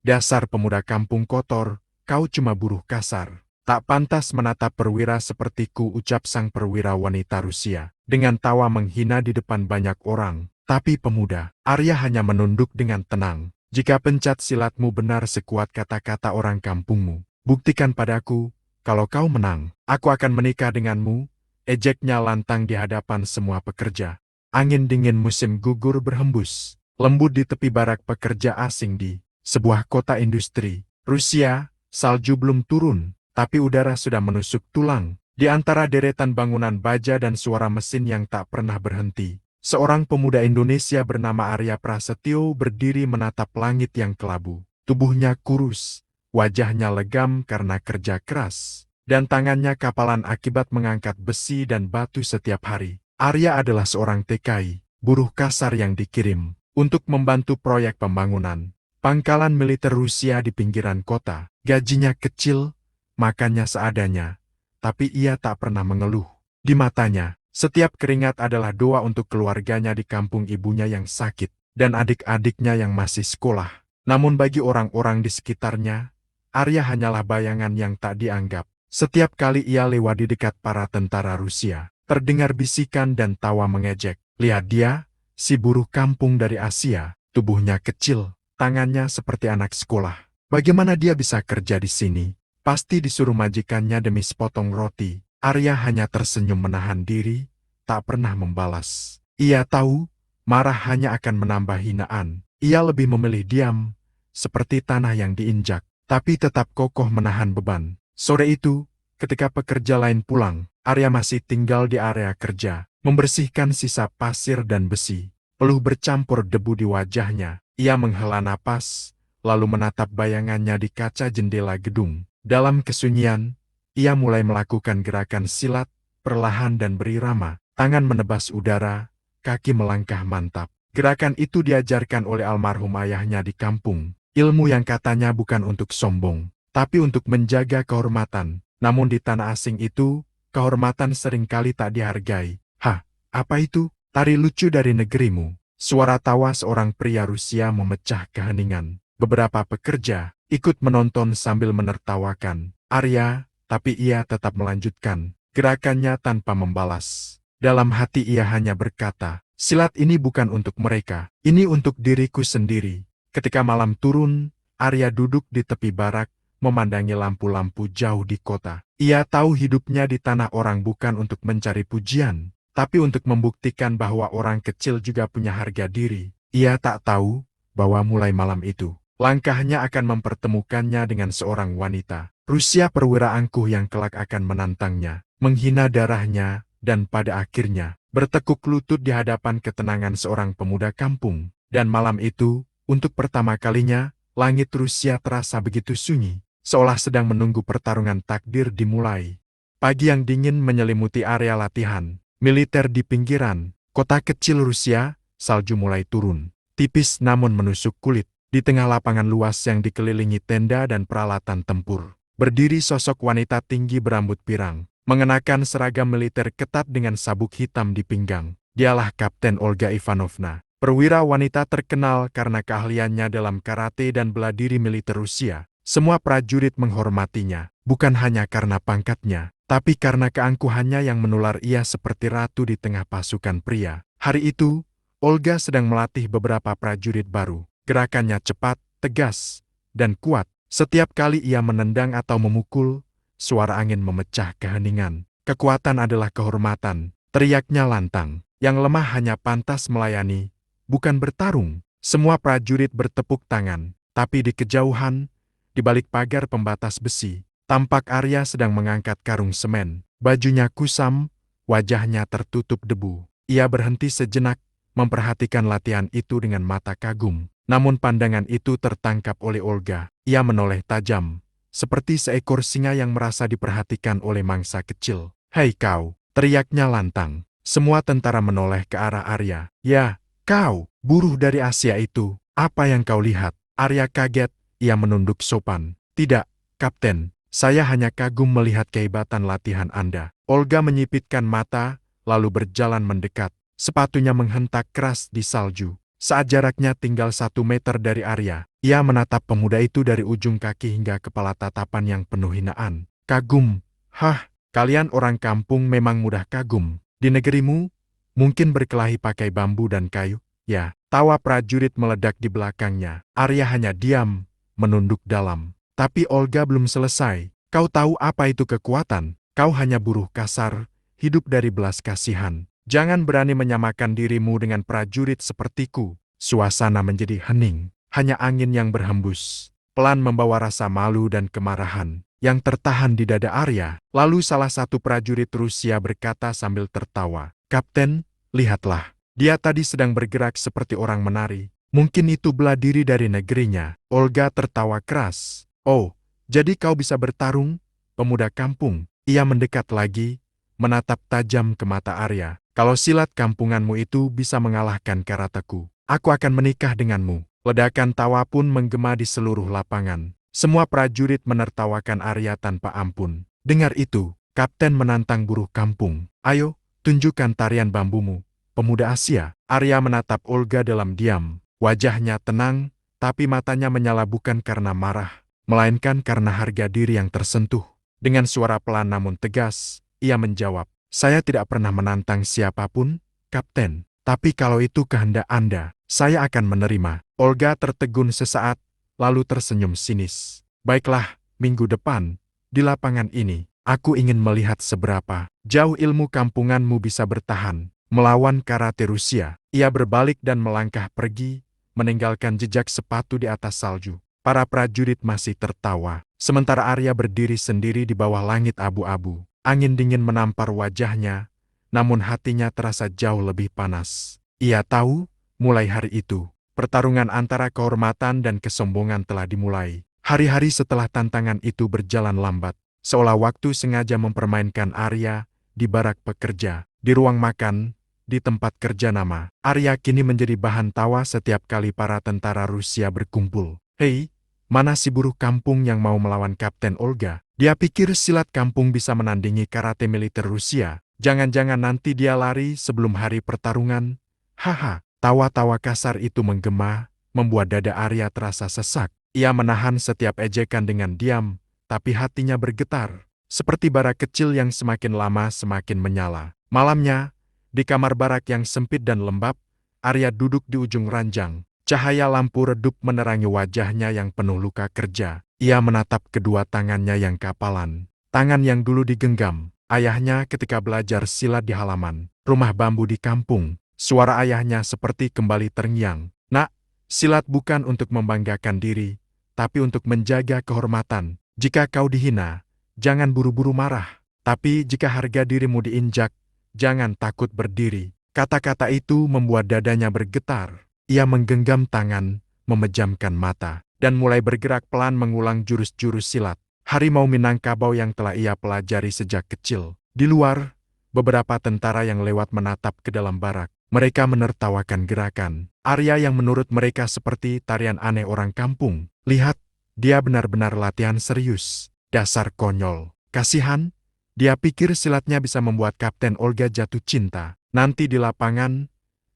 Dasar pemuda kampung kotor, kau cuma buruh kasar. Tak pantas menatap perwira sepertiku, ucap sang perwira wanita Rusia. Dengan tawa menghina di depan banyak orang. Tapi pemuda, Arya hanya menunduk dengan tenang. Jika pencak silatmu benar sekuat kata-kata orang kampungmu, buktikan padaku, kalau kau menang, aku akan menikah denganmu. Ejeknya lantang di hadapan semua pekerja. Angin dingin musim gugur berhembus, lembut di tepi barak pekerja asing di sebuah kota industri. Rusia, salju belum turun, tapi udara sudah menusuk tulang. Di antara deretan bangunan baja dan suara mesin yang tak pernah berhenti, seorang pemuda Indonesia bernama Arya Prasetyo berdiri menatap langit yang kelabu. Tubuhnya kurus, wajahnya legam karena kerja keras, dan tangannya kapalan akibat mengangkat besi dan batu setiap hari. Arya adalah seorang TKI, buruh kasar yang dikirim untuk membantu proyek pembangunan pangkalan militer Rusia di pinggiran kota. Gajinya kecil, makannya seadanya, tapi ia tak pernah mengeluh. Di matanya, setiap keringat adalah doa untuk keluarganya di kampung ibunya yang sakit, dan adik-adiknya yang masih sekolah. Namun bagi orang-orang di sekitarnya, Arya hanyalah bayangan yang tak dianggap. Setiap kali ia lewat di dekat para tentara Rusia, terdengar bisikan dan tawa mengejek. Lihat dia, si buruh kampung dari Asia, tubuhnya kecil, tangannya seperti anak sekolah. Bagaimana dia bisa kerja di sini? Pasti disuruh majikannya demi sepotong roti. Arya hanya tersenyum menahan diri, tak pernah membalas. Ia tahu, marah hanya akan menambah hinaan. Ia lebih memilih diam, seperti tanah yang diinjak, tapi tetap kokoh menahan beban. Sore itu, ketika pekerja lain pulang, Arya masih tinggal di area kerja, membersihkan sisa pasir dan besi. Peluh bercampur debu di wajahnya. Ia menghela napas, lalu menatap bayangannya di kaca jendela gedung. Dalam kesunyian, ia mulai melakukan gerakan silat, perlahan dan berirama. Tangan menebas udara, kaki melangkah mantap. Gerakan itu diajarkan oleh almarhum ayahnya di kampung. Ilmu yang katanya bukan untuk sombong, tapi untuk menjaga kehormatan. Namun di tanah asing itu, kehormatan seringkali tak dihargai. Hah, apa itu? Tari lucu dari negerimu. Suara tawa seorang pria Rusia memecah keheningan. Beberapa pekerja ikut menonton sambil menertawakan Arya, tapi ia tetap melanjutkan gerakannya tanpa membalas. Dalam hati ia hanya berkata, silat ini bukan untuk mereka, ini untuk diriku sendiri. Ketika malam turun, Arya duduk di tepi barak, memandangi lampu-lampu jauh di kota. Ia tahu hidupnya di tanah orang bukan untuk mencari pujian, tapi untuk membuktikan bahwa orang kecil juga punya harga diri. Ia tak tahu bahwa mulai malam itu, langkahnya akan mempertemukannya dengan seorang wanita Rusia perwira angkuh yang kelak akan menantangnya, menghina darahnya, dan pada akhirnya bertekuk lutut di hadapan ketenangan seorang pemuda kampung. Dan malam itu, untuk pertama kalinya, langit Rusia terasa begitu sunyi, seolah sedang menunggu pertarungan takdir dimulai. Pagi yang dingin menyelimuti area latihan militer di pinggiran kota kecil Rusia. Salju mulai turun, tipis namun menusuk kulit. Di tengah lapangan luas yang dikelilingi tenda dan peralatan tempur, berdiri sosok wanita tinggi berambut pirang, mengenakan seragam militer ketat dengan sabuk hitam di pinggang. Dialah Kapten Olga Ivanovna, perwira wanita terkenal karena keahliannya dalam karate dan bela diri militer Rusia. Semua prajurit menghormatinya, bukan hanya karena pangkatnya, tapi karena keangkuhannya yang menular. Ia seperti ratu di tengah pasukan pria. Hari itu, Olga sedang melatih beberapa prajurit baru. Gerakannya cepat, tegas, dan kuat. Setiap kali ia menendang atau memukul, suara angin memecah keheningan. Kekuatan adalah kehormatan, teriaknya lantang. Yang lemah hanya pantas melayani, bukan bertarung. Semua prajurit bertepuk tangan, tapi di kejauhan, di balik pagar pembatas besi, tampak Arya sedang mengangkat karung semen. Bajunya kusam, wajahnya tertutup debu. Ia berhenti sejenak, memperhatikan latihan itu dengan mata kagum. Namun pandangan itu tertangkap oleh Olga. Ia menoleh tajam, seperti seekor singa yang merasa diperhatikan oleh mangsa kecil. "Hei kau!" teriaknya lantang. Semua tentara menoleh ke arah Arya. "Ya, kau, buruh dari Asia itu, apa yang kau lihat?" Arya kaget, ia menunduk sopan. "Tidak, Kapten, saya hanya kagum melihat kehebatan latihan Anda." Olga menyipitkan mata, lalu berjalan mendekat. Sepatunya menghentak keras di salju. Saat jaraknya tinggal 1 meter dari Arya, ia menatap pemuda itu dari ujung kaki hingga kepala, tatapan yang penuh hinaan. Kagum. Hah, kalian orang kampung memang mudah kagum. Di negerimu, mungkin berkelahi pakai bambu dan kayu. Ya, tawa prajurit meledak di belakangnya. Arya hanya diam, menunduk dalam. Tapi Olga belum selesai. Kau tahu apa itu kekuatan? Kau hanya buruh kasar, hidup dari belas kasihan. Jangan berani menyamakan dirimu dengan prajurit sepertiku. Suasana menjadi hening. Hanya angin yang berhembus, pelan membawa rasa malu dan kemarahan yang tertahan di dada Arya. Lalu salah satu prajurit Rusia berkata sambil tertawa, "Kapten, lihatlah. Dia tadi sedang bergerak seperti orang menari. Mungkin itu bela diri dari negerinya." Olga tertawa keras. "Oh, jadi kau bisa bertarung, pemuda kampung?" Ia mendekat lagi, menatap tajam ke mata Arya. "Kalau silat kampunganmu itu bisa mengalahkan karateku, aku akan menikah denganmu." Ledakan tawa pun menggema di seluruh lapangan. Semua prajurit menertawakan Arya tanpa ampun. Dengar itu, kapten menantang buruh kampung. "Ayo, tunjukkan tarian bambumu, pemuda Asia." Arya menatap Olga dalam diam. Wajahnya tenang, tapi matanya menyala bukan karena marah, melainkan karena harga diri yang tersentuh. Dengan suara pelan namun tegas, ia menjawab, "Saya tidak pernah menantang siapapun, Kapten. Tapi kalau itu kehendak Anda, saya akan menerima." Olga tertegun sesaat, lalu tersenyum sinis. "Baiklah, minggu depan, di lapangan ini, aku ingin melihat seberapa jauh ilmu kampunganmu bisa bertahan melawan karate Rusia." Ia berbalik dan melangkah pergi, meninggalkan jejak sepatu di atas salju. Para prajurit masih tertawa, sementara Arya berdiri sendiri di bawah langit abu-abu. Angin dingin menampar wajahnya, namun hatinya terasa jauh lebih panas. Ia tahu, mulai hari itu, pertarungan antara kehormatan dan kesombongan telah dimulai. Hari-hari setelah tantangan itu berjalan lambat, seolah waktu sengaja mempermainkan Arya di barak pekerja, di ruang makan, di tempat kerja nama. Arya kini menjadi bahan tawa setiap kali para tentara Rusia berkumpul. "Hei, mana si buruh kampung yang mau melawan Kapten Olga? Dia pikir silat kampung bisa menandingi karate militer Rusia. Jangan-jangan nanti dia lari sebelum hari pertarungan." Haha. Tawa-tawa kasar itu menggema, membuat dada Arya terasa sesak. Ia menahan setiap ejekan dengan diam, tapi hatinya bergetar, seperti bara kecil yang semakin lama semakin menyala. Malamnya, di kamar barak yang sempit dan lembab, Arya duduk di ujung ranjang. Cahaya lampu redup menerangi wajahnya yang penuh luka kerja. Ia menatap kedua tangannya yang kapalan, tangan yang dulu digenggam ayahnya ketika belajar silat di halaman rumah bambu di kampung. Suara ayahnya seperti kembali terngiang. "Nak, silat bukan untuk membanggakan diri, tapi untuk menjaga kehormatan. Jika kau dihina, jangan buru-buru marah. Tapi jika harga dirimu diinjak, jangan takut berdiri." Kata-kata itu membuat dadanya bergetar. Ia menggenggam tangan, memejamkan mata, dan mulai bergerak pelan mengulang jurus-jurus silat Harimau Minangkabau yang telah ia pelajari sejak kecil. Di luar, beberapa tentara yang lewat menatap ke dalam barak. Mereka menertawakan gerakan Arya yang menurut mereka seperti tarian aneh orang kampung. "Lihat, dia benar-benar latihan serius. Dasar konyol. Kasihan, dia pikir silatnya bisa membuat Kapten Olga jatuh cinta. Nanti di lapangan,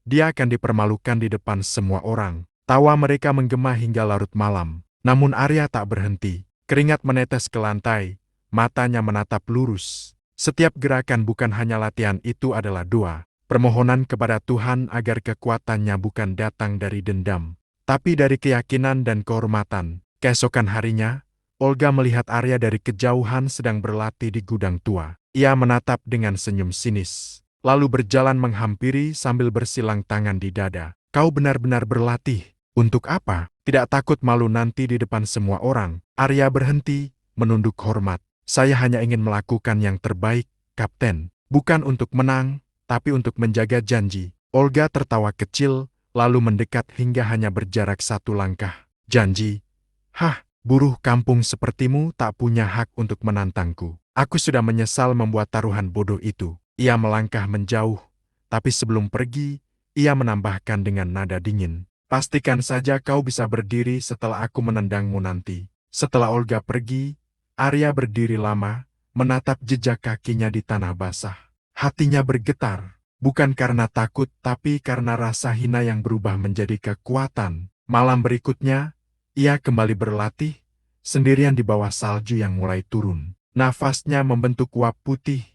dia akan dipermalukan di depan semua orang." Tawa mereka menggema hingga larut malam. Namun Arya tak berhenti. Keringat menetes ke lantai, matanya menatap lurus. Setiap gerakan bukan hanya latihan, itu adalah doa. Permohonan kepada Tuhan agar kekuatannya bukan datang dari dendam, tapi dari keyakinan dan kehormatan. Keesokan harinya, Olga melihat Arya dari kejauhan sedang berlatih di gudang tua. Ia menatap dengan senyum sinis, lalu berjalan menghampiri sambil bersilang tangan di dada. "Kau benar-benar berlatih. Untuk apa? Tidak takut malu nanti di depan semua orang?" Arya berhenti, menunduk hormat. "Saya hanya ingin melakukan yang terbaik, Kapten. Bukan untuk menang, tapi untuk menjaga janji." Olga tertawa kecil, lalu mendekat hingga hanya berjarak 1 langkah. "Janji? Hah, buruh kampung sepertimu tak punya hak untuk menantangku. Aku sudah menyesal membuat taruhan bodoh itu." Ia melangkah menjauh, tapi sebelum pergi, ia menambahkan dengan nada dingin, "Pastikan saja kau bisa berdiri setelah aku menendangmu nanti." Setelah Olga pergi, Arya berdiri lama, menatap jejak kakinya di tanah basah. Hatinya bergetar. Bukan karena takut, tapi karena rasa hina yang berubah menjadi kekuatan. Malam berikutnya, ia kembali berlatih, sendirian di bawah salju yang mulai turun. Nafasnya membentuk uap putih,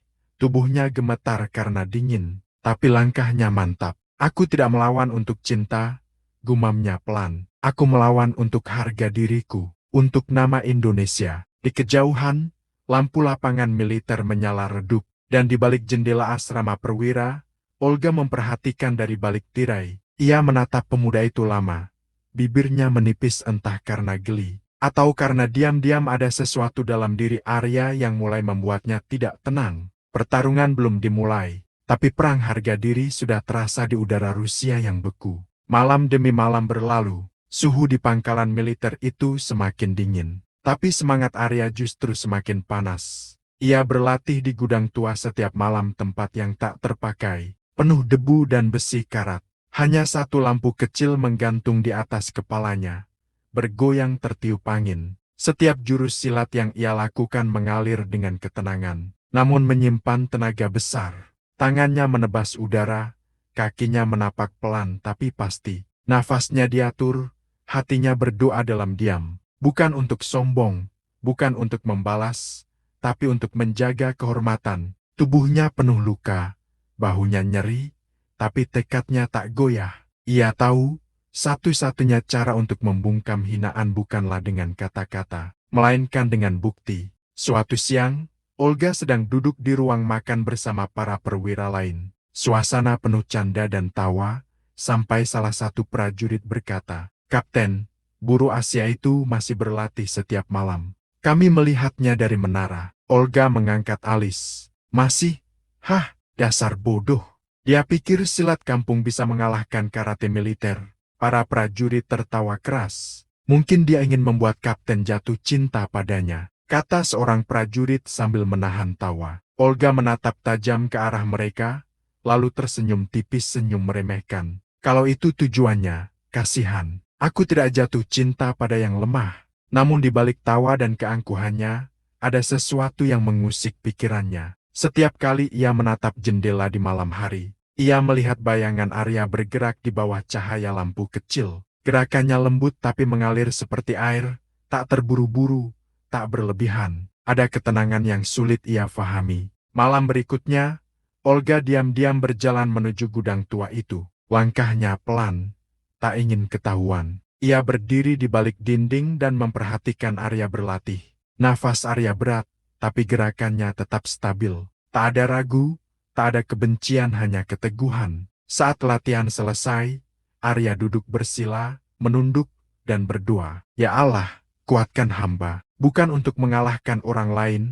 tubuhnya gemetar karena dingin, tapi langkahnya mantap. Aku tidak melawan untuk cinta, gumamnya pelan. Aku melawan untuk harga diriku, untuk nama Indonesia. Di kejauhan, lampu lapangan militer menyala redup, dan di balik jendela asrama perwira, Olga memperhatikan dari balik tirai. Ia menatap pemuda itu lama. Bibirnya menipis entah karena geli, atau karena diam-diam ada sesuatu dalam diri Arya yang mulai membuatnya tidak tenang. Pertarungan belum dimulai, tapi perang harga diri sudah terasa di udara Rusia yang beku. Malam demi malam berlalu, suhu di pangkalan militer itu semakin dingin. Tapi semangat Arya justru semakin panas. Ia berlatih di gudang tua setiap malam, tempat yang tak terpakai, penuh debu dan besi karat. Hanya satu lampu kecil menggantung di atas kepalanya, bergoyang tertiup angin. Setiap jurus silat yang ia lakukan mengalir dengan ketenangan, namun menyimpan tenaga besar. Tangannya menebas udara, kakinya menapak pelan tapi pasti. Nafasnya diatur, hatinya berdoa dalam diam. Bukan untuk sombong, bukan untuk membalas, tapi untuk menjaga kehormatan. Tubuhnya penuh luka, bahunya nyeri, tapi tekadnya tak goyah. Ia tahu, satu-satunya cara untuk membungkam hinaan bukanlah dengan kata-kata, melainkan dengan bukti. Suatu siang, Olga sedang duduk di ruang makan bersama para perwira lain. Suasana penuh canda dan tawa, sampai salah satu prajurit berkata, "Kapten, buru Asia itu masih berlatih setiap malam. Kami melihatnya dari menara." Olga mengangkat alis. "Masih? Hah, dasar bodoh. Dia pikir silat kampung bisa mengalahkan karate militer." Para prajurit tertawa keras. "Mungkin dia ingin membuat kapten jatuh cinta padanya," kata seorang prajurit sambil menahan tawa. Olga menatap tajam ke arah mereka, lalu tersenyum tipis, senyum meremehkan. "Kalau itu tujuannya, kasihan. Aku tidak jatuh cinta pada yang lemah." Namun di balik tawa dan keangkuhannya, ada sesuatu yang mengusik pikirannya. Setiap kali ia menatap jendela di malam hari, ia melihat bayangan Arya bergerak di bawah cahaya lampu kecil. Gerakannya lembut tapi mengalir seperti air, tak terburu-buru, tak berlebihan. Ada ketenangan yang sulit ia fahami. Malam berikutnya, Olga diam-diam berjalan menuju gudang tua itu. Langkahnya pelan, tak ingin ketahuan. Ia berdiri di balik dinding dan memperhatikan Arya berlatih. Nafas Arya berat, tapi gerakannya tetap stabil. Tak ada ragu, tak ada kebencian, hanya keteguhan. Saat latihan selesai, Arya duduk bersila, menunduk, dan berdoa. "Ya Allah, kuatkan hamba, bukan untuk mengalahkan orang lain,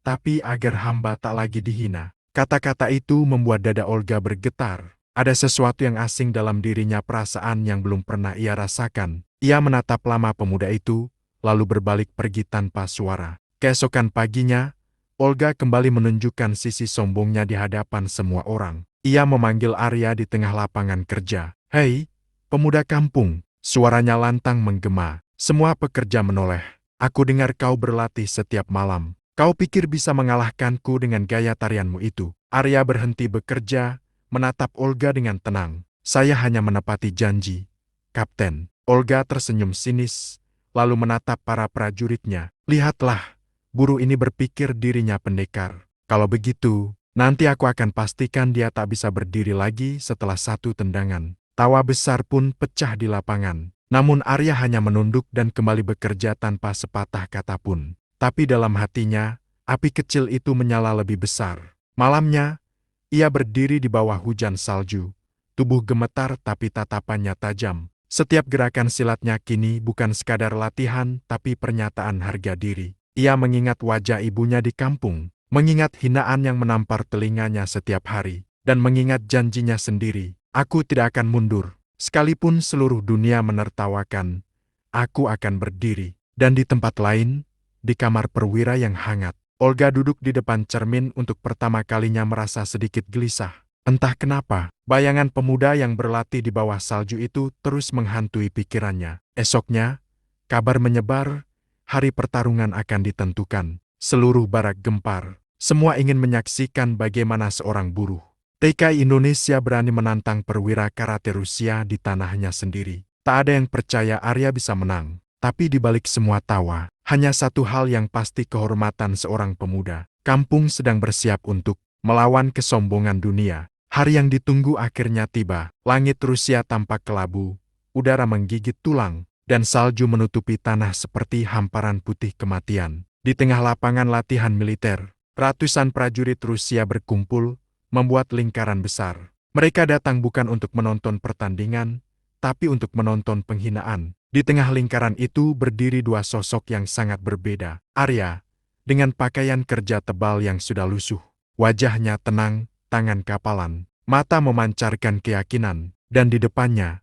tapi agar hamba tak lagi dihina." Kata-kata itu membuat dada Olga bergetar. Ada sesuatu yang asing dalam dirinya, perasaan yang belum pernah ia rasakan. Ia menatap lama pemuda itu, lalu berbalik pergi tanpa suara. Keesokan paginya, Olga kembali menunjukkan sisi sombongnya di hadapan semua orang. Ia memanggil Arya di tengah lapangan kerja. "Hei, pemuda kampung!" Suaranya lantang menggema. Semua pekerja menoleh. "Aku dengar kau berlatih setiap malam. Kau pikir bisa mengalahkanku dengan gaya tarianmu itu?" Arya berhenti bekerja, menatap Olga dengan tenang. "Saya hanya menepati janji, Kapten." Olga tersenyum sinis, lalu menatap para prajuritnya. "Lihatlah, guru ini berpikir dirinya pendekar. Kalau begitu, nanti aku akan pastikan dia tak bisa berdiri lagi setelah satu tendangan." Tawa besar pun pecah di lapangan. Namun Arya hanya menunduk dan kembali bekerja tanpa sepatah kata pun. Tapi dalam hatinya, api kecil itu menyala lebih besar. Malamnya, ia berdiri di bawah hujan salju. Tubuh gemetar tapi tatapannya tajam. Setiap gerakan silatnya kini bukan sekadar latihan, tapi pernyataan harga diri. Ia mengingat wajah ibunya di kampung, mengingat hinaan yang menampar telinganya setiap hari, dan mengingat janjinya sendiri. "Aku tidak akan mundur. Sekalipun seluruh dunia menertawakan, aku akan berdiri." Dan di tempat lain, di kamar perwira yang hangat, Olga duduk di depan cermin untuk pertama kalinya merasa sedikit gelisah. Entah kenapa, bayangan pemuda yang berlatih di bawah salju itu terus menghantui pikirannya. Esoknya, kabar menyebar, hari pertarungan akan ditentukan. Seluruh barak gempar. Semua ingin menyaksikan bagaimana seorang buruh TKI Indonesia berani menantang perwira karate Rusia di tanahnya sendiri. Tak ada yang percaya Arya bisa menang. Tapi di balik semua tawa, hanya satu hal yang pasti: kehormatan seorang pemuda kampung sedang bersiap untuk melawan kesombongan dunia. Hari yang ditunggu akhirnya tiba. Langit Rusia tampak kelabu, udara menggigit tulang, dan salju menutupi tanah seperti hamparan putih kematian. Di tengah lapangan latihan militer, ratusan prajurit Rusia berkumpul, membuat lingkaran besar. Mereka datang bukan untuk menonton pertandingan, tapi untuk menonton penghinaan. Di tengah lingkaran itu berdiri dua sosok yang sangat berbeda. Arya, dengan pakaian kerja tebal yang sudah lusuh. Wajahnya tenang, tangan kapalan, mata memancarkan keyakinan, dan di depannya,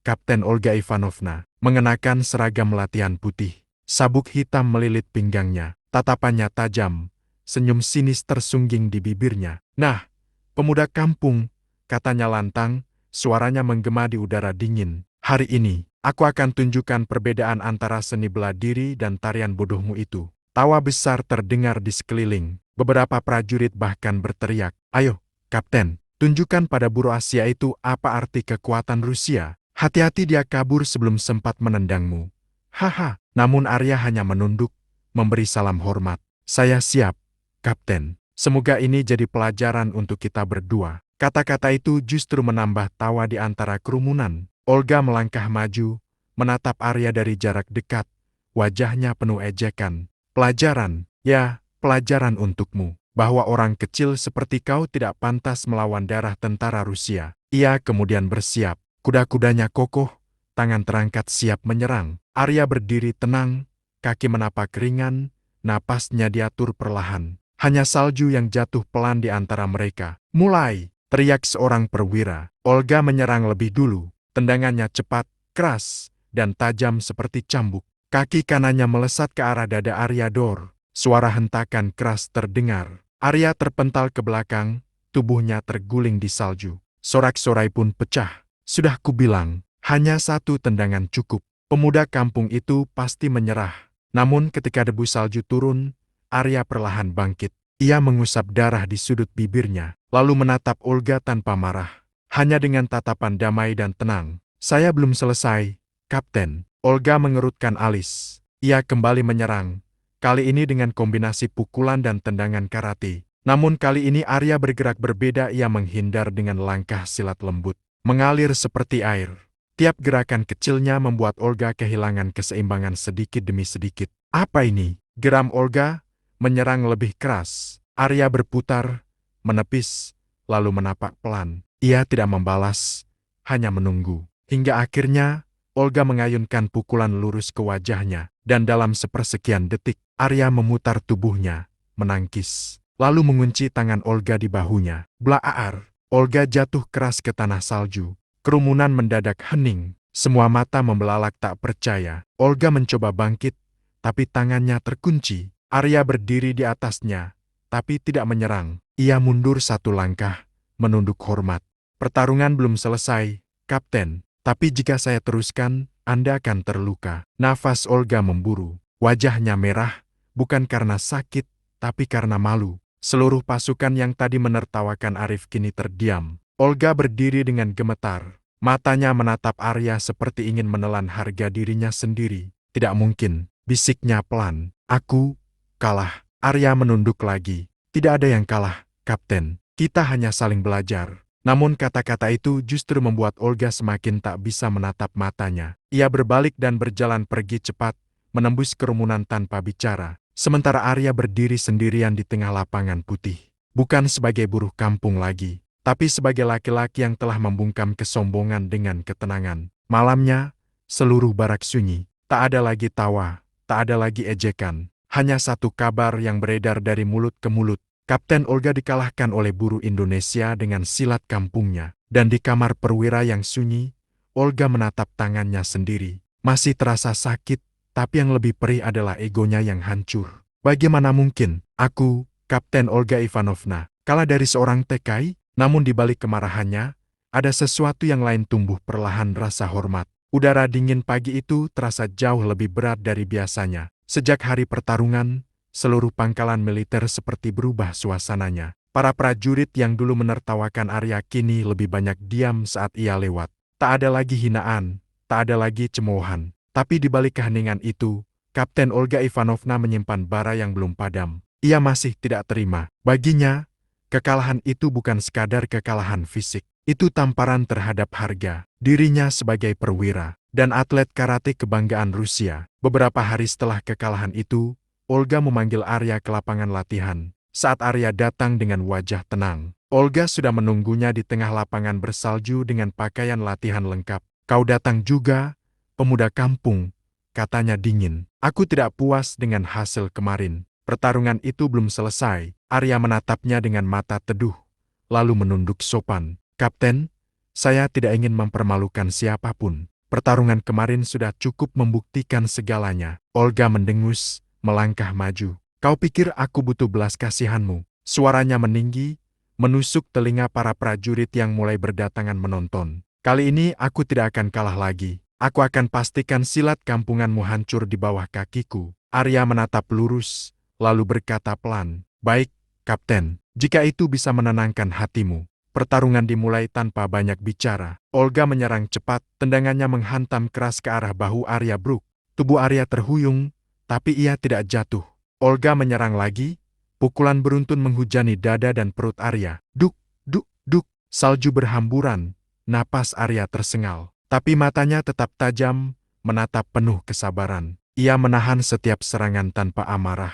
Kapten Olga Ivanovna, mengenakan seragam latihan putih. Sabuk hitam melilit pinggangnya, tatapannya tajam, senyum sinis tersungging di bibirnya. "Nah, pemuda kampung," katanya lantang, suaranya menggema di udara dingin. "Hari ini, aku akan tunjukkan perbedaan antara seni bela diri dan tarian bodohmu itu." Tawa besar terdengar di sekeliling. Beberapa prajurit bahkan berteriak, "Ayo, Kapten, tunjukkan pada buruh Asia itu apa arti kekuatan Rusia. Hati-hati dia kabur sebelum sempat menendangmu." "Haha." Namun Arya hanya menunduk, memberi salam hormat. "Saya siap, Kapten. Semoga ini jadi pelajaran untuk kita berdua." Kata-kata itu justru menambah tawa di antara kerumunan. Olga melangkah maju, menatap Arya dari jarak dekat. Wajahnya penuh ejekan. "Pelajaran, ya, pelajaran untukmu. Bahwa orang kecil seperti kau tidak pantas melawan darah tentara Rusia." Ia kemudian bersiap. Kuda-kudanya kokoh, tangan terangkat siap menyerang. Arya berdiri tenang, kaki menapak ringan, napasnya diatur perlahan. Hanya salju yang jatuh pelan di antara mereka. "Mulai!" teriak seorang perwira. Olga menyerang lebih dulu. Tendangannya cepat, keras, dan tajam seperti cambuk. Kaki kanannya melesat ke arah dada Arya. Dor! Suara hentakan keras terdengar. Arya terpental ke belakang, tubuhnya terguling di salju. Sorak-sorai pun pecah. "Sudah kubilang, hanya satu tendangan cukup." Pemuda kampung itu pasti menyerah. Namun ketika debu salju turun, Arya perlahan bangkit. Ia mengusap darah di sudut bibirnya, lalu menatap Olga tanpa marah. Hanya dengan tatapan damai dan tenang. "Saya belum selesai, Kapten." Olga mengerutkan alis. Ia kembali menyerang. Kali ini dengan kombinasi pukulan dan tendangan karate. Namun kali ini Arya bergerak berbeda. Ia menghindar dengan langkah silat lembut, mengalir seperti air. Tiap gerakan kecilnya membuat Olga kehilangan keseimbangan sedikit demi sedikit. "Apa ini?" geram Olga, menyerang lebih keras. Arya berputar, menepis, lalu menapak pelan. Ia tidak membalas, hanya menunggu. Hingga akhirnya, Olga mengayunkan pukulan lurus ke wajahnya, dan dalam sepersekian detik, Arya memutar tubuhnya, menangkis, lalu mengunci tangan Olga di bahunya. Blaar! Olga jatuh keras ke tanah salju. Kerumunan mendadak hening, semua mata membelalak tak percaya. Olga mencoba bangkit, tapi tangannya terkunci. Arya berdiri di atasnya, tapi tidak menyerang. Ia mundur satu langkah, menunduk hormat. "Pertarungan belum selesai, Kapten. Tapi jika saya teruskan, Anda akan terluka." Nafas Olga memburu. Wajahnya merah, bukan karena sakit, tapi karena malu. Seluruh pasukan yang tadi menertawakan Arif kini terdiam. Olga berdiri dengan gemetar. Matanya menatap Arya seperti ingin menelan harga dirinya sendiri. "Tidak mungkin," bisiknya pelan. "Aku kalah." Arya menunduk lagi. "Tidak ada yang kalah, Kapten. Kita hanya saling belajar." Namun kata-kata itu justru membuat Olga semakin tak bisa menatap matanya. Ia berbalik dan berjalan pergi cepat, menembus kerumunan tanpa bicara. Sementara Arya berdiri sendirian di tengah lapangan putih. Bukan sebagai buruh kampung lagi, tapi sebagai laki-laki yang telah membungkam kesombongan dengan ketenangan. Malamnya, seluruh barak sunyi. Tak ada lagi tawa, tak ada lagi ejekan. Hanya satu kabar yang beredar dari mulut ke mulut. Kapten Olga dikalahkan oleh buruh Indonesia dengan silat kampungnya. Dan di kamar perwira yang sunyi, Olga menatap tangannya sendiri. Masih terasa sakit, tapi yang lebih perih adalah egonya yang hancur. Bagaimana mungkin, aku, Kapten Olga Ivanovna, kalah dari seorang TKI? Namun di balik kemarahannya, ada sesuatu yang lain tumbuh perlahan: rasa hormat. Udara dingin pagi itu terasa jauh lebih berat dari biasanya. Sejak hari pertarungan, seluruh pangkalan militer seperti berubah suasananya. Para prajurit yang dulu menertawakan Arya kini lebih banyak diam saat ia lewat. Tak ada lagi hinaan, tak ada lagi cemoohan. Tapi di balik keheningan itu, Kapten Olga Ivanovna menyimpan bara yang belum padam. Ia masih tidak terima. Baginya, kekalahan itu bukan sekadar kekalahan fisik. Itu tamparan terhadap harga dirinya sebagai perwira dan atlet karate kebanggaan Rusia. Beberapa hari setelah kekalahan itu, Olga memanggil Arya ke lapangan latihan. Saat Arya datang dengan wajah tenang, Olga sudah menunggunya di tengah lapangan bersalju dengan pakaian latihan lengkap. "Kau datang juga, pemuda kampung," katanya dingin. "Aku tidak puas dengan hasil kemarin." Pertarungan itu belum selesai. Arya menatapnya dengan mata teduh, lalu menunduk sopan. "Kapten, saya tidak ingin mempermalukan siapapun. Pertarungan kemarin sudah cukup membuktikan segalanya." Olga mendengus, melangkah maju. "Kau pikir aku butuh belas kasihanmu?" Suaranya meninggi, menusuk telinga para prajurit yang mulai berdatangan menonton. "Kali ini aku tidak akan kalah lagi. Aku akan pastikan silat kampunganmu hancur di bawah kakiku." Arya menatap lurus, lalu berkata pelan, "Baik, Kapten, jika itu bisa menenangkan hatimu." Pertarungan dimulai tanpa banyak bicara. Olga menyerang cepat, tendangannya menghantam keras ke arah bahu Arya Bruk. Tubuh Arya terhuyung, tapi ia tidak jatuh. Olga menyerang lagi, pukulan beruntun menghujani dada dan perut Arya. Duk, duk, duk, salju berhamburan, napas Arya tersengal. Tapi matanya tetap tajam, menatap penuh kesabaran. Ia menahan setiap serangan tanpa amarah.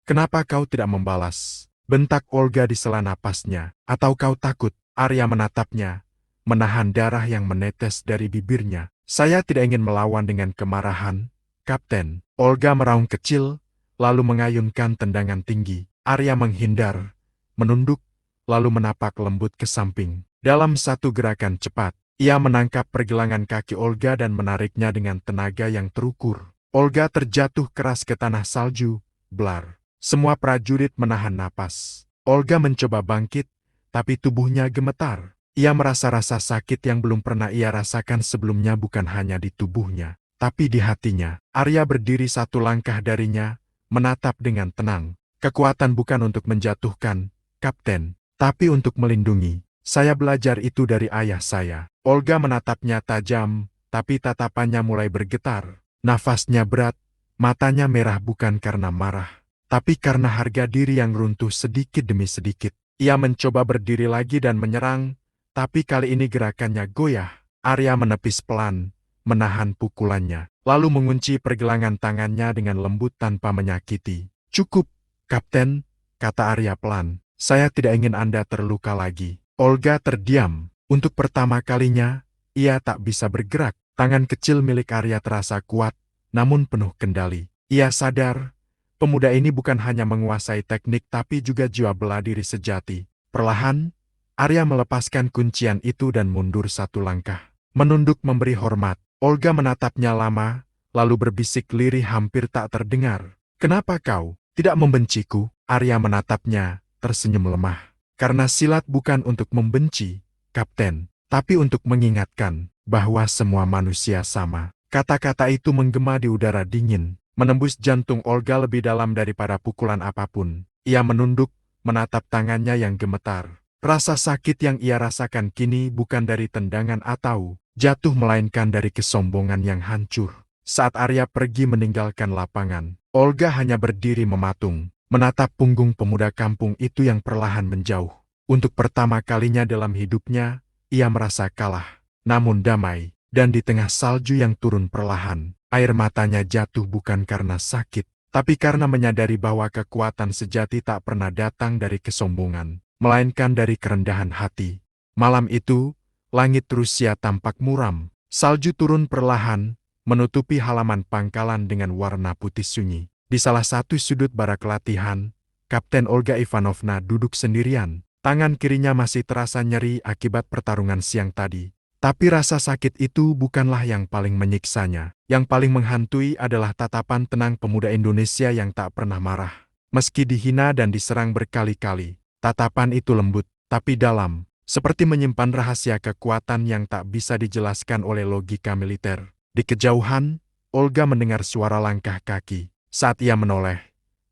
"Kenapa kau tidak membalas?" bentak Olga di sela napasnya. "Atau kau takut?" Arya menatapnya, menahan darah yang menetes dari bibirnya. "Saya tidak ingin melawan dengan kemarahan, Kapten." Olga meraung kecil, lalu mengayunkan tendangan tinggi. Arya menghindar, menunduk, lalu menapak lembut ke samping. Dalam satu gerakan cepat, ia menangkap pergelangan kaki Olga dan menariknya dengan tenaga yang terukur. Olga terjatuh keras ke tanah salju, blar. Semua prajurit menahan napas. Olga mencoba bangkit, tapi tubuhnya gemetar. Ia merasa rasa sakit yang belum pernah ia rasakan sebelumnya bukan hanya di tubuhnya, tapi di hatinya. Arya berdiri satu langkah darinya, menatap dengan tenang. "Kekuatan bukan untuk menjatuhkan, Kapten, tapi untuk melindungi. Saya belajar itu dari ayah saya." Olga menatapnya tajam, tapi tatapannya mulai bergetar. Nafasnya berat, matanya merah bukan karena marah, tapi karena harga diri yang runtuh sedikit demi sedikit. Ia mencoba berdiri lagi dan menyerang, tapi kali ini gerakannya goyah. Arya menepis pelan, menahan pukulannya, lalu mengunci pergelangan tangannya dengan lembut tanpa menyakiti. "Cukup, Kapten," kata Arya pelan. "Saya tidak ingin Anda terluka lagi." Olga terdiam. Untuk pertama kalinya, ia tak bisa bergerak. Tangan kecil milik Arya terasa kuat, namun penuh kendali. Ia sadar, pemuda ini bukan hanya menguasai teknik tapi juga jiwa bela diri sejati. Perlahan, Arya melepaskan kuncian itu dan mundur satu langkah. Menunduk memberi hormat. Olga menatapnya lama, lalu berbisik lirih hampir tak terdengar. "Kenapa kau tidak membenciku?" Arya menatapnya, tersenyum lemah. "Karena silat bukan untuk membenci, Kapten, tapi untuk mengingatkan bahwa semua manusia sama." Kata-kata itu menggema di udara dingin, menembus jantung Olga lebih dalam daripada pukulan apapun. Ia menunduk, menatap tangannya yang gemetar. Rasa sakit yang ia rasakan kini bukan dari tendangan atau jatuh, melainkan dari kesombongan yang hancur. Saat Arya pergi meninggalkan lapangan, Olga hanya berdiri mematung, menatap punggung pemuda kampung itu yang perlahan menjauh. Untuk pertama kalinya dalam hidupnya, ia merasa kalah, namun damai. Dan di tengah salju yang turun perlahan, air matanya jatuh bukan karena sakit, tapi karena menyadari bahwa kekuatan sejati tak pernah datang dari kesombongan, melainkan dari kerendahan hati. Malam itu, langit Rusia tampak muram. Salju turun perlahan, menutupi halaman pangkalan dengan warna putih sunyi. Di salah satu sudut barak latihan, Kapten Olga Ivanovna duduk sendirian. Tangan kirinya masih terasa nyeri akibat pertarungan siang tadi. Tapi rasa sakit itu bukanlah yang paling menyiksanya. Yang paling menghantui adalah tatapan tenang pemuda Indonesia yang tak pernah marah. Meski dihina dan diserang berkali-kali, tatapan itu lembut, tapi dalam, seperti menyimpan rahasia kekuatan yang tak bisa dijelaskan oleh logika militer. Di kejauhan, Olga mendengar suara langkah kaki. Saat ia menoleh,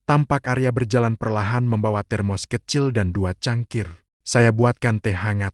Tampak Arya berjalan perlahan membawa termos kecil dan 2 cangkir. Saya buatkan teh hangat,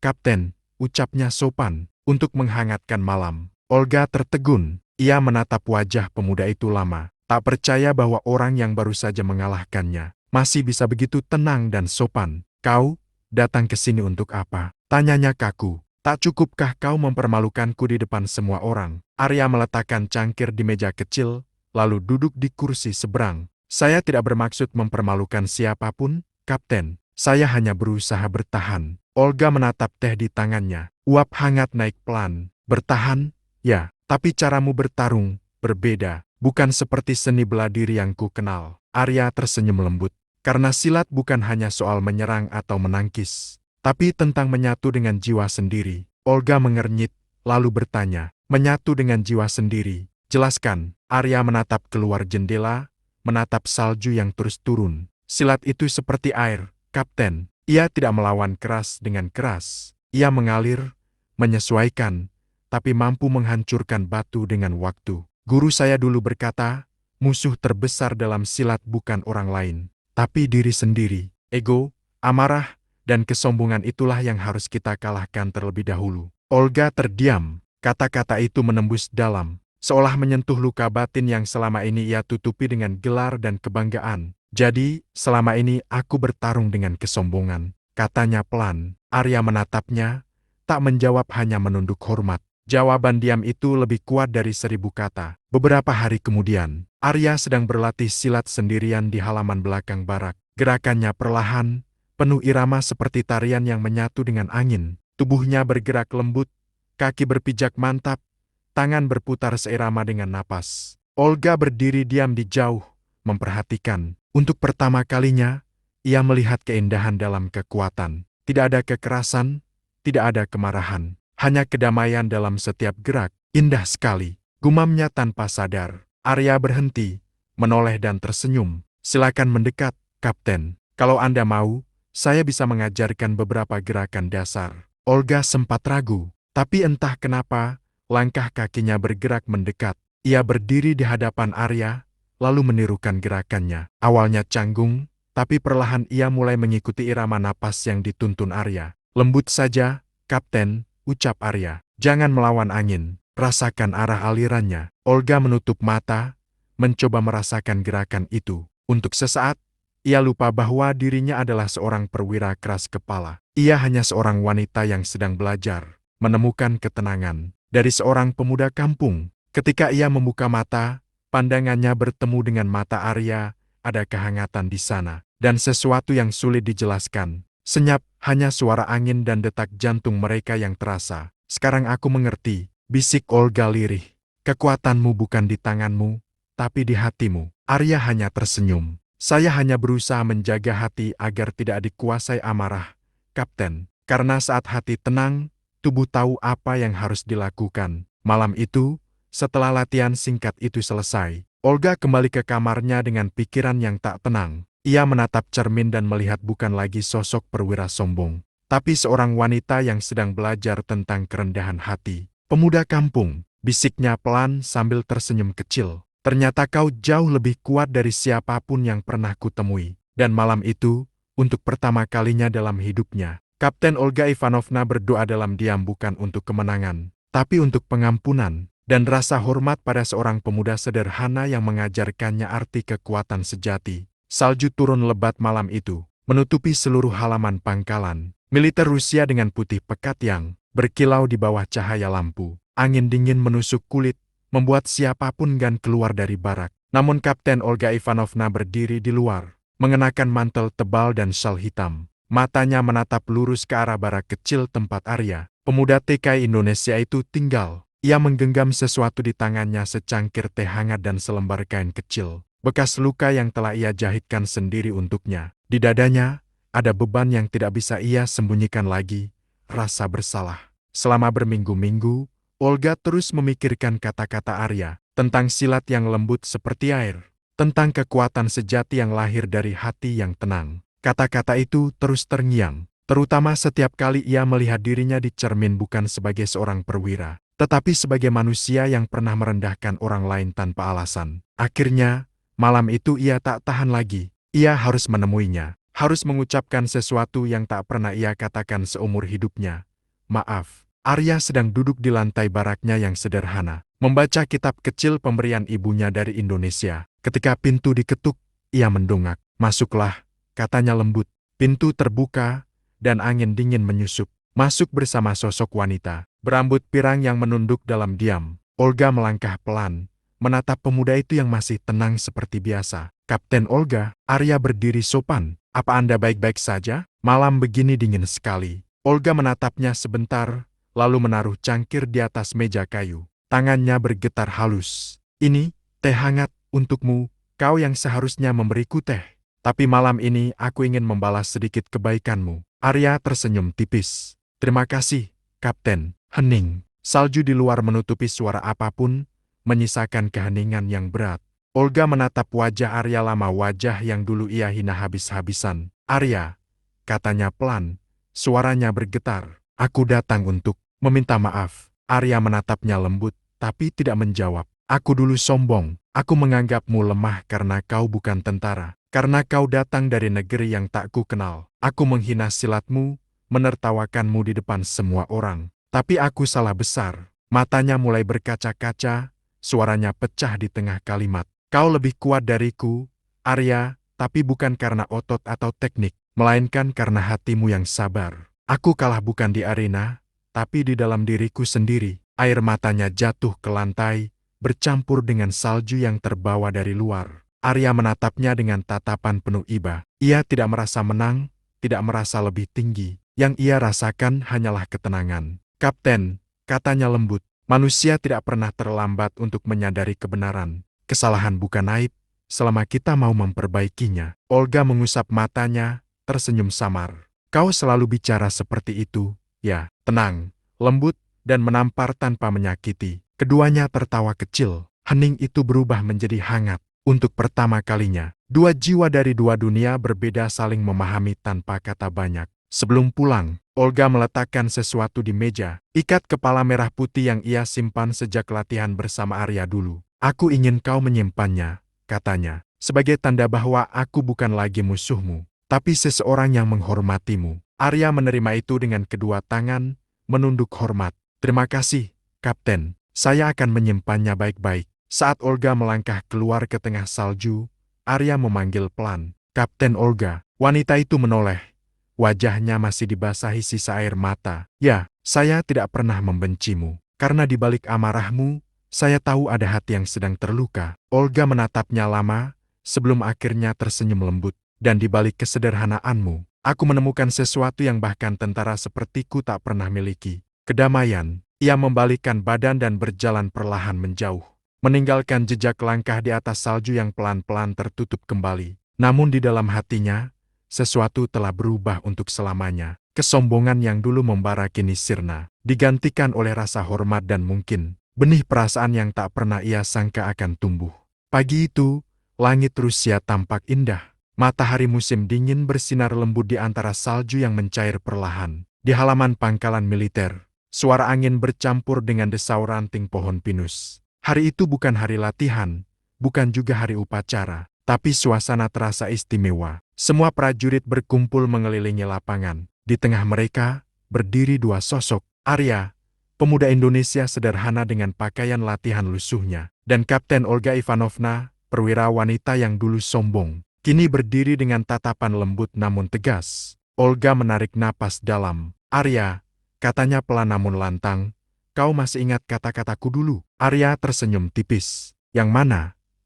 Kapten, ucapnya sopan, untuk menghangatkan malam. Olga tertegun. Ia menatap wajah pemuda itu lama, tak percaya bahwa orang yang baru saja mengalahkannya masih bisa begitu tenang dan sopan. Kau datang ke sini untuk apa? Tanyanya kaku. Tak cukupkah kau mempermalukanku di depan semua orang? Arya meletakkan cangkir di meja kecil, lalu duduk di kursi seberang. Saya tidak bermaksud mempermalukan siapapun, Kapten. Saya hanya berusaha bertahan. Olga menatap teh di tangannya. Uap hangat naik pelan. Bertahan? Ya. Tapi caramu bertarung berbeda, bukan seperti seni bela diri yang ku kenal. Arya tersenyum lembut, karena silat bukan hanya soal menyerang atau menangkis, tapi tentang menyatu dengan jiwa sendiri. Olga mengernyit, lalu bertanya, menyatu dengan jiwa sendiri. Jelaskan. Arya menatap keluar jendela, menatap salju yang terus turun. Silat itu seperti air, Kapten. Ia tidak melawan keras dengan keras. Ia mengalir, menyesuaikan, tapi mampu menghancurkan batu dengan waktu. Guru saya dulu berkata, musuh terbesar dalam silat bukan orang lain, tapi diri sendiri. Ego, amarah, dan kesombongan itulah yang harus kita kalahkan terlebih dahulu. Olga terdiam. Kata-kata itu menembus dalam, seolah menyentuh luka batin yang selama ini ia tutupi dengan gelar dan kebanggaan. Jadi, selama ini aku bertarung dengan kesombongan, katanya pelan. Arya menatapnya, tak menjawab, hanya menunduk hormat. Jawaban diam itu lebih kuat dari 1000 kata. Beberapa hari kemudian, Arya sedang berlatih silat sendirian di halaman belakang barak. Gerakannya perlahan, penuh irama seperti tarian yang menyatu dengan angin. Tubuhnya bergerak lembut, kaki berpijak mantap, tangan berputar seirama dengan napas. Olga berdiri diam di jauh, memperhatikan. Untuk pertama kalinya, ia melihat keindahan dalam kekuatan. Tidak ada kekerasan, tidak ada kemarahan. Hanya kedamaian dalam setiap gerak. Indah sekali, gumamnya tanpa sadar. Arya berhenti, menoleh dan tersenyum. Silakan mendekat, Kapten. Kalau Anda mau, saya bisa mengajarkan beberapa gerakan dasar. Olga sempat ragu, tapi entah kenapa, langkah kakinya bergerak mendekat. Ia berdiri di hadapan Arya, lalu menirukan gerakannya. Awalnya canggung, tapi perlahan ia mulai mengikuti irama napas yang dituntun Arya. Lembut saja, Kapten, ucap Arya. Jangan melawan angin, rasakan arah alirannya. Olga menutup mata, mencoba merasakan gerakan itu. Untuk sesaat, ia lupa bahwa dirinya adalah seorang perwira keras kepala. Ia hanya seorang wanita yang sedang belajar, menemukan ketenangan dari seorang pemuda kampung. Ketika ia membuka mata, pandangannya bertemu dengan mata Arya, ada kehangatan di sana, dan sesuatu yang sulit dijelaskan. Senyap, hanya suara angin dan detak jantung mereka yang terasa. Sekarang aku mengerti, bisik Olga lirih. Kekuatanmu bukan di tanganmu, tapi di hatimu. Arya hanya tersenyum. Saya hanya berusaha menjaga hati agar tidak dikuasai amarah, Kapten. Karena saat hati tenang, tubuh tahu apa yang harus dilakukan. Malam itu, setelah latihan singkat itu selesai, Olga kembali ke kamarnya dengan pikiran yang tak tenang. Ia menatap cermin dan melihat bukan lagi sosok perwira sombong, tapi seorang wanita yang sedang belajar tentang kerendahan hati. Pemuda kampung, bisiknya pelan sambil tersenyum kecil. Ternyata kau jauh lebih kuat dari siapapun yang pernah kutemui. Dan malam itu, untuk pertama kalinya dalam hidupnya, Kapten Olga Ivanovna berdoa dalam diam bukan untuk kemenangan, tapi untuk pengampunan dan rasa hormat pada seorang pemuda sederhana yang mengajarkannya arti kekuatan sejati. Salju turun lebat malam itu, menutupi seluruh halaman pangkalan. Militer Rusia dengan putih pekat yang berkilau di bawah cahaya lampu. Angin dingin menusuk kulit, membuat siapapun enggan keluar dari barak. Namun Kapten Olga Ivanovna berdiri di luar, mengenakan mantel tebal dan syal hitam. Matanya menatap lurus ke arah barak kecil tempat Arya, pemuda TKI Indonesia itu tinggal. Ia menggenggam sesuatu di tangannya, secangkir teh hangat dan selembar kain kecil. Bekas luka yang telah ia jahitkan sendiri untuknya. Di dadanya, ada beban yang tidak bisa ia sembunyikan lagi, rasa bersalah. Selama berminggu-minggu, Olga terus memikirkan kata-kata Arya, tentang silat yang lembut seperti air, tentang kekuatan sejati yang lahir dari hati yang tenang. Kata-kata itu terus terngiang, terutama setiap kali ia melihat dirinya di cermin bukan sebagai seorang perwira, tetapi sebagai manusia yang pernah merendahkan orang lain tanpa alasan. Akhirnya, Malam itu ia tak tahan lagi. Ia harus menemuinya, harus mengucapkan sesuatu yang tak pernah ia katakan seumur hidupnya. Maaf, Arya sedang duduk di lantai baraknya yang sederhana, membaca kitab kecil pemberian ibunya dari Indonesia. Ketika pintu diketuk, ia mendongak. Masuklah, katanya lembut. Pintu terbuka, dan angin dingin menyusup. Masuk bersama sosok wanita, berambut pirang yang menunduk dalam diam. Olga melangkah pelan, menatap pemuda itu yang masih tenang seperti biasa. Kapten Olga, Arya berdiri sopan. Apa Anda baik-baik saja? Malam begini dingin sekali. Olga menatapnya sebentar, lalu menaruh cangkir di atas meja kayu. Tangannya bergetar halus. Ini, teh hangat, untukmu, kau yang seharusnya memberiku teh. Tapi malam ini aku ingin membalas sedikit kebaikanmu. Arya tersenyum tipis. Terima kasih, Kapten. Hening. Salju di luar menutupi suara apapun, menyisakan keheningan yang berat. Olga menatap wajah Arya lama, wajah yang dulu ia hina habis-habisan. Arya, katanya pelan, suaranya bergetar. Aku datang untuk meminta maaf. Arya menatapnya lembut, tapi tidak menjawab. Aku dulu sombong. Aku menganggapmu lemah karena kau bukan tentara. Karena kau datang dari negeri yang tak ku kenal. Aku menghina silatmu, menertawakanmu di depan semua orang. Tapi aku salah besar. Matanya mulai berkaca-kaca, suaranya pecah di tengah kalimat. Kau lebih kuat dariku, Arya, tapi bukan karena otot atau teknik, melainkan karena hatimu yang sabar. Aku kalah bukan di arena, tapi di dalam diriku sendiri. Air matanya jatuh ke lantai, bercampur dengan salju yang terbawa dari luar. Arya menatapnya dengan tatapan penuh iba. Ia tidak merasa menang, tidak merasa lebih tinggi. Yang ia rasakan hanyalah ketenangan. Kapten, katanya lembut, manusia tidak pernah terlambat untuk menyadari kebenaran. Kesalahan bukan aib, selama kita mau memperbaikinya. Olga mengusap matanya, tersenyum samar. Kau selalu bicara seperti itu, ya, tenang, lembut, dan menampar tanpa menyakiti. Keduanya tertawa kecil. Hening itu berubah menjadi hangat. Untuk pertama kalinya, dua jiwa dari dua dunia berbeda saling memahami tanpa kata banyak. Sebelum pulang, Olga meletakkan sesuatu di meja, ikat kepala merah putih yang ia simpan sejak latihan bersama Arya dulu. Aku ingin kau menyimpannya, katanya, sebagai tanda bahwa aku bukan lagi musuhmu, tapi seseorang yang menghormatimu. Arya menerima itu dengan kedua tangan, menunduk hormat. Terima kasih, Kapten, saya akan menyimpannya baik-baik. Saat Olga melangkah keluar ke tengah salju, Arya memanggil pelan, Kapten Olga. Wanita itu menoleh. Wajahnya masih dibasahi sisa air mata. Ya, saya tidak pernah membencimu. Karena di balik amarahmu, saya tahu ada hati yang sedang terluka. Olga menatapnya lama, sebelum akhirnya tersenyum lembut. Dan di balik kesederhanaanmu, aku menemukan sesuatu yang bahkan tentara sepertiku tak pernah miliki. Kedamaian. Ia membalikkan badan dan berjalan perlahan menjauh, meninggalkan jejak langkah di atas salju yang pelan-pelan tertutup kembali. Namun di dalam hatinya, sesuatu telah berubah untuk selamanya. Kesombongan yang dulu membara kini sirna, digantikan oleh rasa hormat dan mungkin benih perasaan yang tak pernah ia sangka akan tumbuh. Pagi itu, langit Rusia tampak indah. Matahari musim dingin bersinar lembut di antara salju yang mencair perlahan. Di halaman pangkalan militer, suara angin bercampur dengan desau ranting pohon pinus. Hari itu bukan hari latihan, bukan juga hari upacara, tapi suasana terasa istimewa. Semua prajurit berkumpul mengelilingi lapangan. Di tengah mereka, berdiri dua sosok, Arya, pemuda Indonesia sederhana dengan pakaian latihan lusuhnya, dan Kapten Olga Ivanovna, perwira wanita yang dulu sombong, kini berdiri dengan tatapan lembut namun tegas. Olga menarik napas dalam. Arya, katanya pelan namun lantang, kau masih ingat kata-kataku dulu? Arya tersenyum tipis. Yang mana,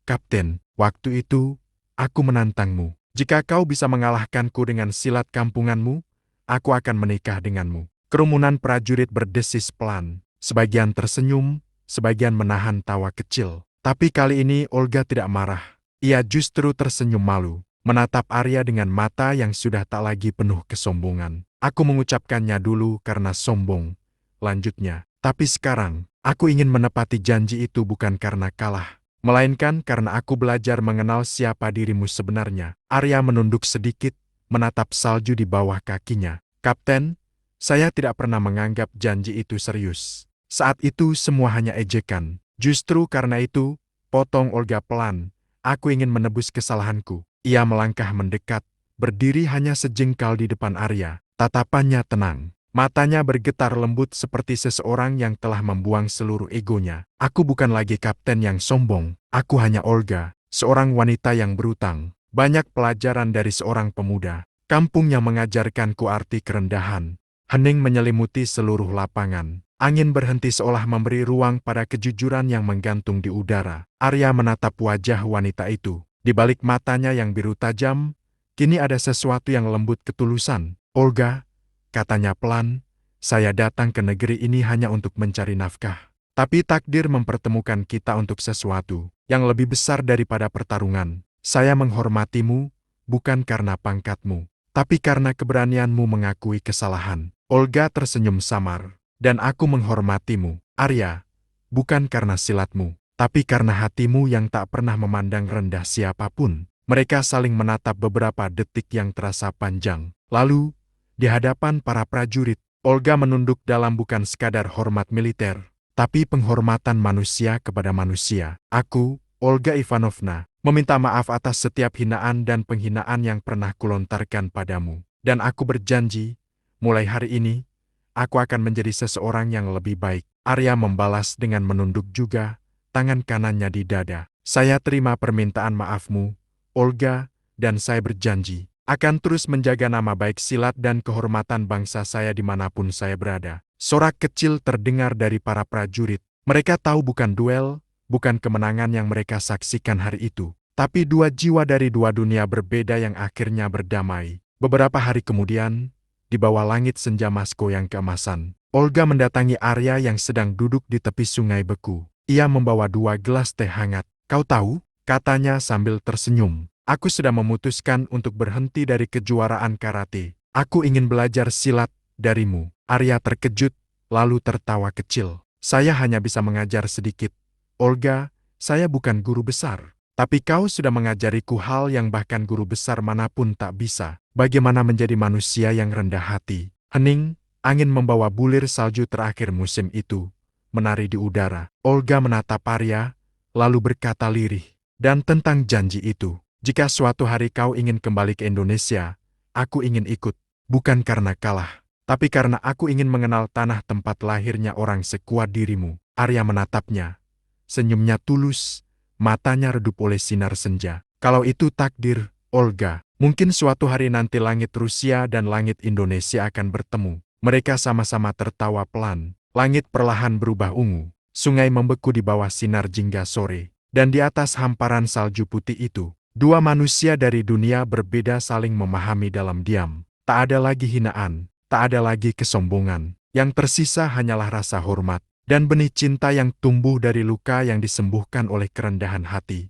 Kapten? Waktu itu, aku menantangmu. Jika kau bisa mengalahkanku dengan silat kampunganmu, aku akan menikah denganmu. Kerumunan prajurit berdesis pelan. Sebagian tersenyum, sebagian menahan tawa kecil. Tapi kali ini Olga tidak marah. Ia justru tersenyum malu, menatap Arya dengan mata yang sudah tak lagi penuh kesombongan. Aku mengucapkannya dulu karena sombong, lanjutnya. Tapi sekarang, aku ingin menepati janji itu bukan karena kalah, melainkan karena aku belajar mengenal siapa dirimu sebenarnya. Arya menunduk sedikit, menatap salju di bawah kakinya. Kapten, saya tidak pernah menganggap janji itu serius. Saat itu semua hanya ejekan. Justru karena itu, potong Olga pelan, Aku ingin menebus kesalahanku. Ia melangkah mendekat, berdiri hanya sejengkal di depan Arya. Tatapannya tenang. Matanya bergetar lembut seperti seseorang yang telah membuang seluruh egonya. Aku bukan lagi kapten yang sombong. Aku hanya Olga, seorang wanita yang berutang. Banyak pelajaran dari seorang pemuda. Kampung yang mengajarkanku arti kerendahan. Hening menyelimuti seluruh lapangan. Angin berhenti seolah memberi ruang pada kejujuran yang menggantung di udara. Arya menatap wajah wanita itu. Di balik matanya yang biru tajam, kini ada sesuatu yang lembut ketulusan. Olga, katanya pelan, saya datang ke negeri ini hanya untuk mencari nafkah. Tapi takdir mempertemukan kita untuk sesuatu yang lebih besar daripada pertarungan. Saya menghormatimu, bukan karena pangkatmu, tapi karena keberanianmu mengakui kesalahan. Olga tersenyum samar. Dan aku menghormatimu, Arya, bukan karena silatmu, tapi karena hatimu yang tak pernah memandang rendah siapapun. Mereka saling menatap beberapa detik yang terasa panjang. Lalu, di hadapan para prajurit, Olga menunduk dalam bukan sekadar hormat militer, tapi penghormatan manusia kepada manusia. Aku, Olga Ivanovna, meminta maaf atas setiap hinaan dan penghinaan yang pernah kulontarkan padamu. Dan aku berjanji, mulai hari ini, aku akan menjadi seseorang yang lebih baik. Arya membalas dengan menunduk juga, tangan kanannya di dada. Saya terima permintaan maafmu, Olga, dan saya berjanji akan terus menjaga nama baik silat dan kehormatan bangsa saya dimanapun saya berada. Sorak kecil terdengar dari para prajurit. Mereka tahu bukan duel, bukan kemenangan yang mereka saksikan hari itu, tapi dua jiwa dari dua dunia berbeda yang akhirnya berdamai. Beberapa hari kemudian, di bawah langit senja Moskow yang keemasan, Olga mendatangi Arya yang sedang duduk di tepi sungai beku. Ia membawa 2 gelas teh hangat. Kau tahu, katanya sambil tersenyum, aku sudah memutuskan untuk berhenti dari kejuaraan karate. Aku ingin belajar silat darimu. Arya terkejut, lalu tertawa kecil. Saya hanya bisa mengajar sedikit. Olga, saya bukan guru besar. Tapi kau sudah mengajariku hal yang bahkan guru besar manapun tak bisa. Bagaimana menjadi manusia yang rendah hati. Hening, angin membawa bulir salju terakhir musim itu, menari di udara. Olga menatap Arya, lalu berkata lirih. Dan tentang janji itu, jika suatu hari kau ingin kembali ke Indonesia, aku ingin ikut. Bukan karena kalah, tapi karena aku ingin mengenal tanah tempat lahirnya orang sekuat dirimu. Arya menatapnya. Senyumnya tulus. Matanya redup oleh sinar senja. Kalau itu takdir, Olga, mungkin suatu hari nanti langit Rusia dan langit Indonesia akan bertemu. Mereka sama-sama tertawa pelan. Langit perlahan berubah ungu. Sungai membeku di bawah sinar jingga sore. Dan di atas hamparan salju putih itu, dua manusia dari dunia berbeda saling memahami dalam diam. Tak ada lagi hinaan, tak ada lagi kesombongan. Yang tersisa hanyalah rasa hormat dan benih cinta yang tumbuh dari luka yang disembuhkan oleh kerendahan hati.